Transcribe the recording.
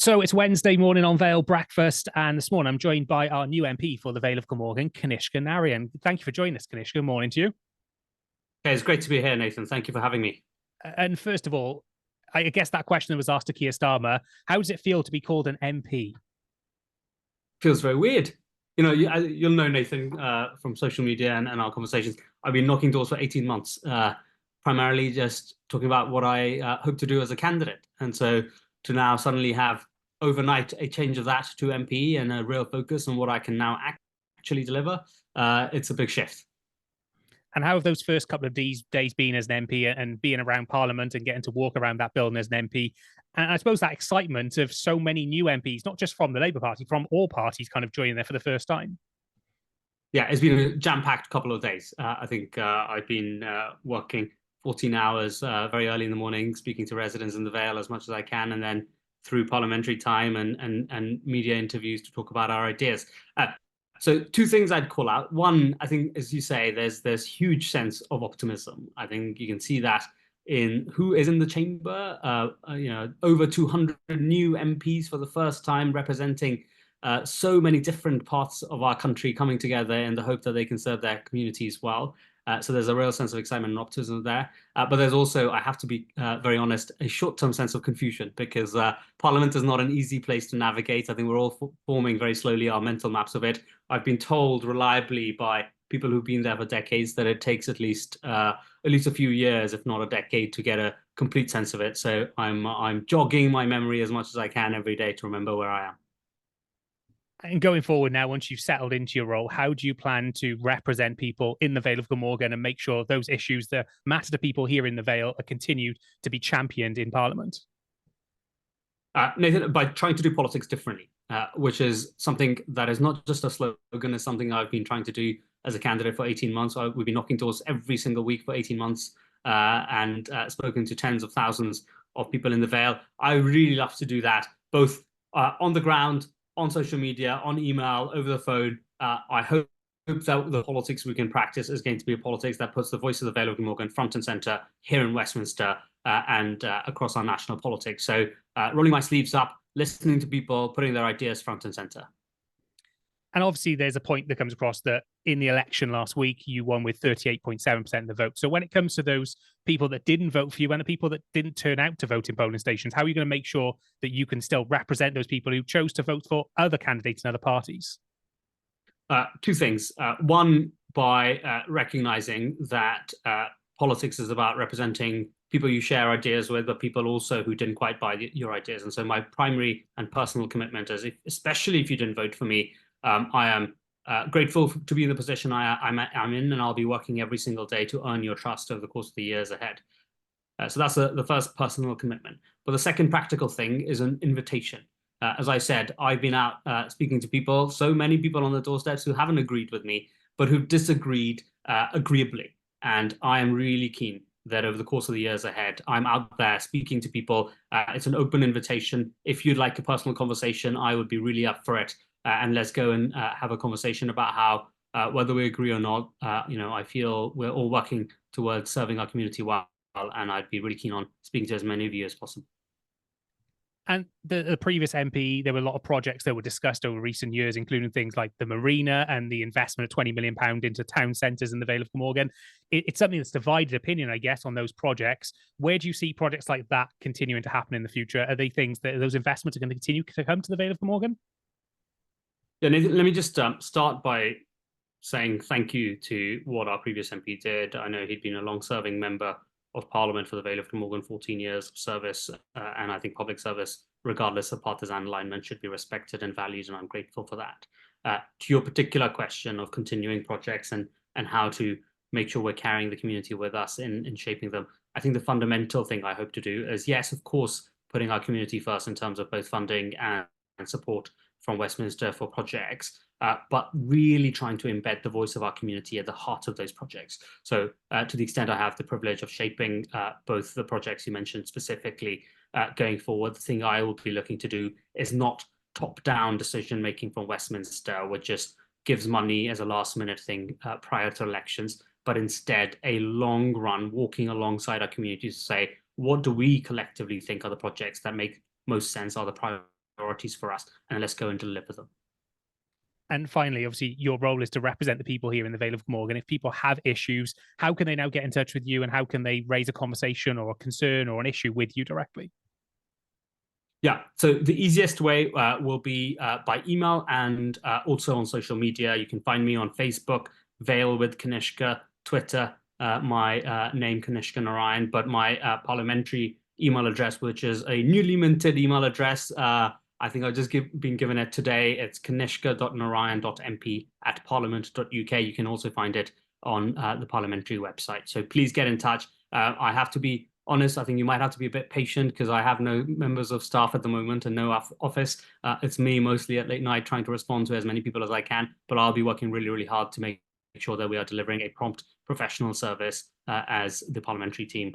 So it's Wednesday morning on Vale Breakfast, and this morning I'm joined by our new MP for the Vale of Glamorgan, Kanishka Narayan. Thank you for joining us, Kanishka. Good morning to you. Okay, it's great to be here, Nathan. Thank you for having me. And first of all, I guess that question that was asked to Keir Starmer, how does it feel to be called an MP? Feels very weird. You'll know, Nathan, from social media and our conversations. I've been knocking doors for 18 months, primarily just talking about what I hope to do as a candidate. And so to now suddenly have overnight a change of that to MP and a real focus on what I can now actually deliver, it's a big shift. And how have those first couple of days been as an MP and being around Parliament and getting to walk around that building as an MP? And I suppose that excitement of so many new MPs, not just from the Labour Party, from all parties kind of joining there for the first time. Yeah, it's been a jam-packed couple of days. I think I've been working 14 hours very early in the morning, speaking to residents in the Vale as much as I can, and then through parliamentary time and media interviews to talk about our ideas. So two things I'd call out. One, I think, as you say, there's huge sense of optimism. I think you can see that in who is in the chamber. Over 200 new MPs for the first time, representing so many different parts of our country coming together in the hope that they can serve their communities well. So there's a real sense of excitement and optimism there. But there's also, I have to be very honest, a short-term sense of confusion because Parliament is not an easy place to navigate. I think we're all forming very slowly our mental maps of it. I've been told reliably by people who've been there for decades that it takes at least a few years, if not a decade, to get a complete sense of it. So I'm jogging my memory as much as I can every day to remember where I am. And going forward now, once you've settled into your role, how do you plan to represent people in the Vale of Glamorgan and make sure those issues that matter to people here in the Vale are continued to be championed in Parliament? Nathan, by trying to do politics differently, which is something that is not just a slogan, it's something I've been trying to do as a candidate for 18 months. We've been knocking doors every single week for 18 months and spoken to tens of thousands of people in the Vale. I really love to do that, both on the ground, on social media, on email, over the phone. I hope that the politics we can practice is going to be a politics that puts the voice of the Vale of Glamorgan front and centre here in Westminster and across our national politics. So rolling my sleeves up, listening to people, putting their ideas front and centre. And obviously, there's a point that comes across that in the election last week, you won with 38.7% of the vote. So when it comes to those people that didn't vote for you and the people that didn't turn out to vote in polling stations, how are you going to make sure that you can still represent those people who chose to vote for other candidates and other parties? Two things. One, by recognizing that politics is about representing people you share ideas with, but people also who didn't quite buy your ideas. And so my primary and personal commitment is, especially if you didn't vote for me, I am grateful to be in the position I'm in, and I'll be working every single day to earn your trust over the course of the years ahead. So that's the first personal commitment. But the second practical thing is an invitation. As I said, I've been out speaking to people, so many people on the doorsteps who haven't agreed with me, but who've disagreed agreeably. And I am really keen that over the course of the years ahead, I'm out there speaking to people. It's an open invitation. If you'd like a personal conversation, I would be really up for it. And let's go and have a conversation about how, whether we agree or not, I feel we're all working towards serving our community well. And I'd be really keen on speaking to as many of you as possible. And the previous MP, there were a lot of projects that were discussed over recent years, including things like the marina and the investment of £20 million into town centres in the Vale of Glamorgan. It's something that's divided opinion, I guess, on those projects. Where do you see projects like that continuing to happen in the future? Are they things that those investments are going to continue to come to the Vale of Glamorgan? Yeah, Nathan, let me just start by saying thank you to what our previous MP did. I know he'd been a long-serving member of Parliament for the Vale of Glamorgan, 14 years of service, and I think public service, regardless of partisan alignment, should be respected and valued, and I'm grateful for that. To your particular question of continuing projects and how to make sure we're carrying the community with us in shaping them, I think the fundamental thing I hope to do is, yes, of course, putting our community first in terms of both funding and support from Westminster for projects, but really trying to embed the voice of our community at the heart of those projects. So to the extent I have the privilege of shaping both the projects you mentioned specifically going forward, the thing I will be looking to do is not top-down decision-making from Westminster, which just gives money as a last-minute thing prior to elections, but instead a long-run walking alongside our communities to say, what do we collectively think are the projects that make most sense, are the priorities for us, and let's go and deliver them. And finally, obviously, your role is to represent the people here in the Vale of Glamorgan. If people have issues, how can they now get in touch with you, and how can they raise a conversation or a concern or an issue with you directly? Yeah, so the easiest way will be by email and also on social media. You can find me on Facebook, Vale with Kanishka, Twitter, my name Kanishka Narayan, but my parliamentary email address, which is a newly minted email address. I think I've just been given it today. It's kanishka.narayan.mp@parliament.uk. You can also find it on the parliamentary website. So please get in touch. I have to be honest, I think you might have to be a bit patient because I have no members of staff at the moment and no office. It's me mostly at late night trying to respond to as many people as I can, but I'll be working really, really hard to make sure that we are delivering a prompt professional service as the parliamentary team.